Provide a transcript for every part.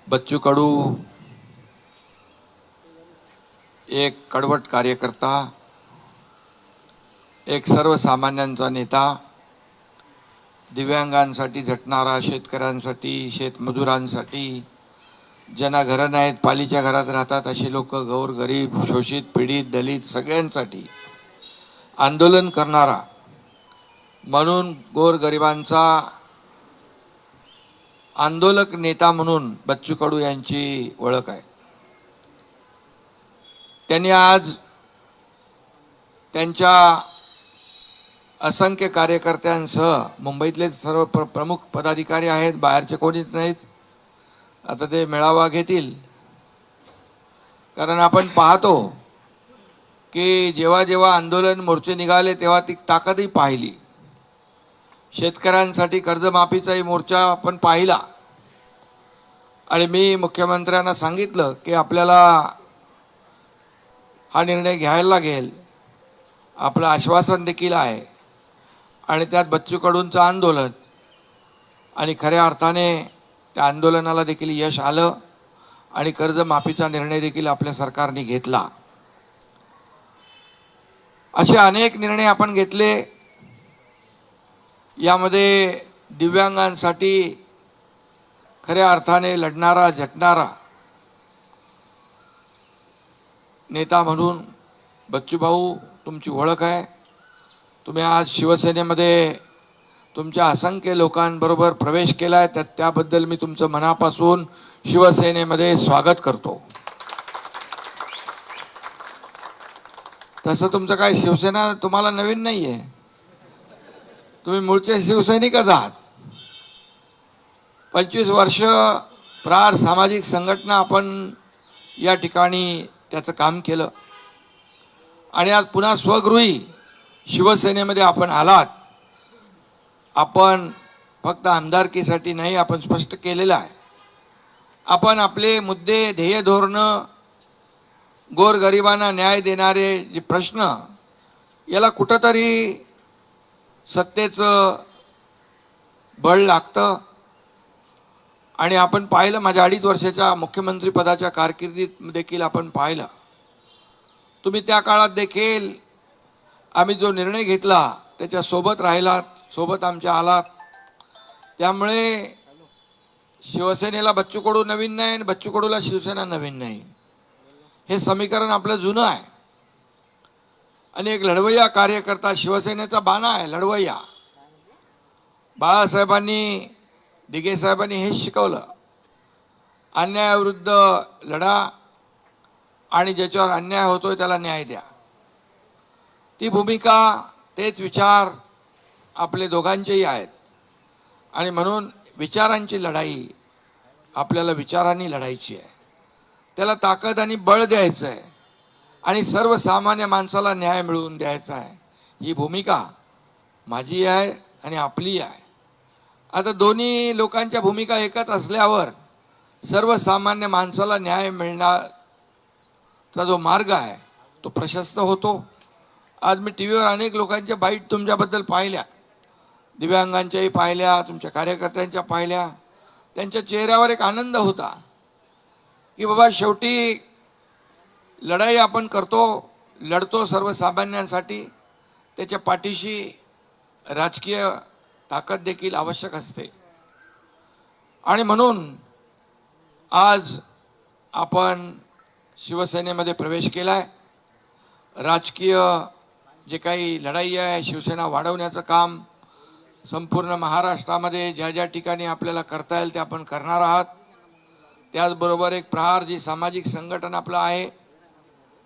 बच्चू कडू एक कडवट कार्यकर्ता, एक सर्वसामान्यांचा नेता, दिव्यांगांसाठी झटणारा, शेतकऱ्यांसाठी, शेतमजुरांसाठी, ज्यांना घरं नाहीत, पालीच्या घरात राहतात असे लोक, गोरगरीब, शोषित, पीडित, दलित सगळ्यांसाठी आंदोलन करणारा, म्हणून गोरगरिबांचा आंदोलक नेता म्हणून बच्चू कडू यांची ओळख आहे. त्यांनी आज त्यांच्या असंख्य कार्यकर्त्यांसह, मुंबईतले सर्व प्रमुख पदाधिकारी आहेत, बाहेरचे कोणीच नाहीत, आता ते मेळावा घेतील. कारण आपण पाहतो की जेव्हा जेव्हा आंदोलन मोर्चे निघाले तेव्हा ती ताकदही पाहिली. शेतकऱ्यांसाठी कर्जमाफीचाही मोर्चा आपण पाहिला आणि मी मुख्यमंत्र्यांना सांगितलं की आपल्याला हा निर्णय घ्यायला लागेल. आपलं आश्वासन देखील आहे आणि त्यात बच्चू कडूंचं आंदोलन आणि खऱ्या अर्थाने त्या आंदोलनाला देखील यश आलं आणि कर्जमाफीचा निर्णय देखील आपल्या सरकारने घेतला. असे अनेक निर्णय आपण घेतले. यामध्ये दिव्यांगांसाठी खऱ्या अर्थाने लढणारा, झटणारा नेता म्हणून बच्चू भाऊ तुमची ओळख आहे. तुम्ही आज शिवसेनेमध्ये तुमच्या असंख्य लोकांबरोबर प्रवेश केलाय, त्याबद्दल मी तुमचं मनापासून शिवसेनेमध्ये स्वागत करतो. तसं तुमचं काय शिवसेना तुम्हाला नवीन नाहीये, तुम्ही मूळचे शिवसैनिकच आहात. 25 वर्ष प्रहार सामाजिक संघटना आपण या ठिकाणी त्याचं काम केलं आणि आज पुन्हा स्वगृही शिवसेनेमध्ये आपण आलात. आपण फक्त आमदारकीसाठी नाही, आपण स्पष्ट केलेलं आहे, आपण आपले मुद्दे, ध्येय, धोरणं, गोरगरिबांना न्याय देणारे जे प्रश्न, याला कुठंतरी सत्तेचं बळ लागतं. आणि आपण पाहिलं, माझ्या 2.5 वर्षाच्या मुख्यमंत्री पदाच्या कारकिर्दीत देखील आपण पाहिलं, तुम्ही त्या काळात देखील आम्ही जो निर्णय घेतला त्याच्या सोबत राहिलात, सोबत आमच्या आलात. त्यामुळे शिवसेनेला बच्चू कडू नवीन नाही आणि बच्चू कडूला शिवसेना नवीन नाही, हे समीकरण आपलं जुनं आहे. आणि एक लढवय्या कार्यकर्ता, शिवसेनेचा बाणा आहे लढवय्या. बाळासाहेबांनी, दिघे साहेबांनी हेच शिकवलं, अन्यायाविरुद्ध लढा आणि ज्याच्यावर अन्याय होतोय त्याला न्याय द्या. ती भूमिका, तेच विचार आपले दोघांचेही आहेत. आणि म्हणून विचारांची लढाई आपल्याला विचारांनी लढायची आहे, त्याला ताकद आणि बळ द्यायचं आहे आणि सर्वसामान्य माणसाला न्याय मिळवून द्यायचा आहे. ही भूमिका माझी आहे आणि आपली आहे. आता दोन्ही लोकांच्या भूमिका एकच असल्यावर सर्वसामान्य माणसाला न्याय मिळण्याचा जो मार्ग आहे तो प्रशस्त होतो. आज मी टीव्हीवर अनेक लोकांच्या बाईट तुमच्याबद्दल पाहिल्या, दिव्यांगांच्याही पाहिल्या, तुमच्या कार्यकर्त्यांच्या पाहिल्या. त्यांच्या चेहऱ्यावर एक आनंद होता की बाबा शेवटी लढाई आपण करतो, लढतो सर्वसामान्यांसाठी, त्याच्या पाठीशी राजकीय ताकद देखील आवश्यक असते. आणि म्हणून आज आपण शिवसेनेमध्ये प्रवेश केलाय. राजकीय जे काही लढाई आहे, शिवसेना वाढवण्याचं काम संपूर्ण महाराष्ट्रामध्ये ज्या ज्या ठिकाणी आपल्याला करता येईल ते आपण करणार आहात. त्याचबरोबर एक प्रहार, जी सामाजिक संघटन आपलं आहे,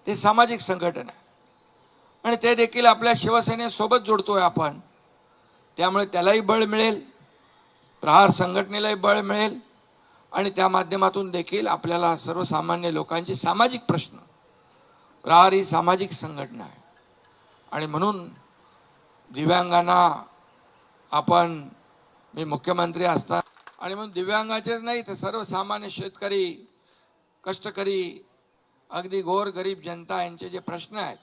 ते सामाजिक संघटन आहे आणि ते देखील आपल्या शिवसेनेसोबत जोडतोय आपण. त्यामुळे त्यालाही बळ मिळेल, प्रहार संघटनेलाही बळ मिळेल आणि त्या माध्यमातून देखील आपल्याला सर्वसामान्य लोकांचे सामाजिक प्रश्न, प्रहार ही सामाजिक संघटना आहे आणि म्हणून दिव्यांगांना आपण, मी मुख्यमंत्री असता आणि म्हणून दिव्यांगाचेच नाही तर सर्वसामान्य शेतकरी, कष्टकरी, अगदी गोर गरीब जनता यांचे जे प्रश्न आहेत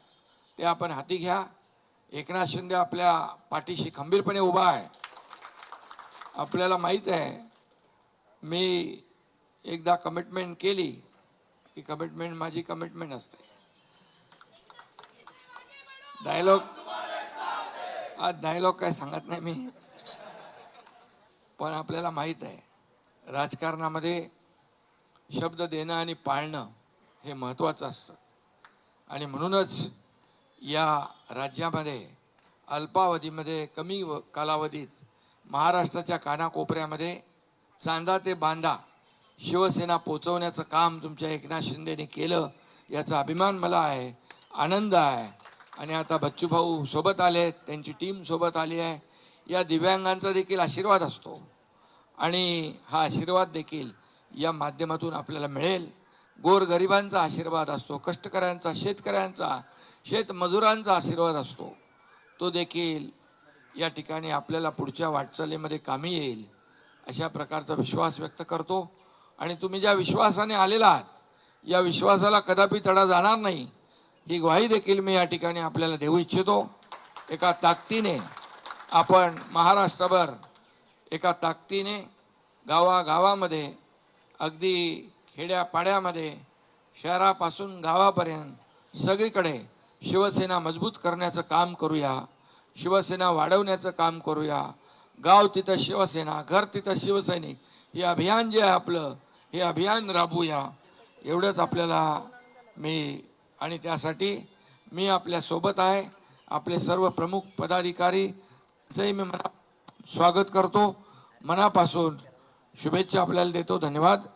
ते आपण हाती घ्या. एकनाथ शिंदे आपल्या पाठीशी खंबीरपणे उभा आहे. आपल्याला माहीत आहे, मी एकदा कमिटमेंट केली की कमिटमेंट माझी कमिटमेंट असते. डायलॉग आज डायलॉग काय सांगत नाही मी, पण आपल्याला माहीत आहे राजकारणामध्ये शब्द देणं आणि पाळणं हे महत्त्वाचं असतं. आणि म्हणूनच या राज्यामध्ये अल्पावधीमध्ये कमी कालावधीत महाराष्ट्राच्या कानाकोपऱ्यामध्ये चांदा ते बांदा शिवसेना पोचवण्याचं काम तुमच्या एकनाथ शिंदेने केलं, याचा अभिमान मला आहे, आनंद आहे. आणि आता बच्चूभाऊ सोबत आले, त्यांची टीम सोबत आली आहे. या दिव्यांगांचा देखील आशीर्वाद असतो आणि हा आशीर्वाद देखील या माध्यमातून आपल्याला मिळेल. गोरगरिबांचा आशीर्वाद असतो, कष्टकऱ्यांचा, शेतकऱ्यांचा, शेतमजुरांचा आशीर्वाद असतो. तो देखील या ठिकाणी आपल्याला पुढच्या वाटचालीमध्ये कामी येईल अशा प्रकारचा विश्वास व्यक्त करतो. आणि तुम्ही ज्या विश्वासाने आलेला आहात, या विश्वासाला कदापि तडा जाणार नाही ही ग्वाही देखील मी या ठिकाणी आपल्याला देऊ इच्छितो. एका ताकदीने आपण महाराष्ट्रभर एका ताकदीने गावागावामध्ये, अगदी खेड्यापाड्यामध्ये, शहरापासून गावापर्यंत सगळीकडे शिवसेना मजबूत करण्याचं काम करूया, शिवसेना वाढवण्याचं काम करूया. गाव तिथं शिवसेना, घर तिथं शिवसैनिक, हे अभियान जे आहे आपलं, हे अभियान राबवूया. एवढंच आपल्याला मी, आणि त्यासाठी मी आपल्या सोबत आहे. आपले सर्व प्रमुख पदाधिकारीचंही मी स्वागत करतो, मनापासून शुभेच्छा आपल्याला देतो. धन्यवाद.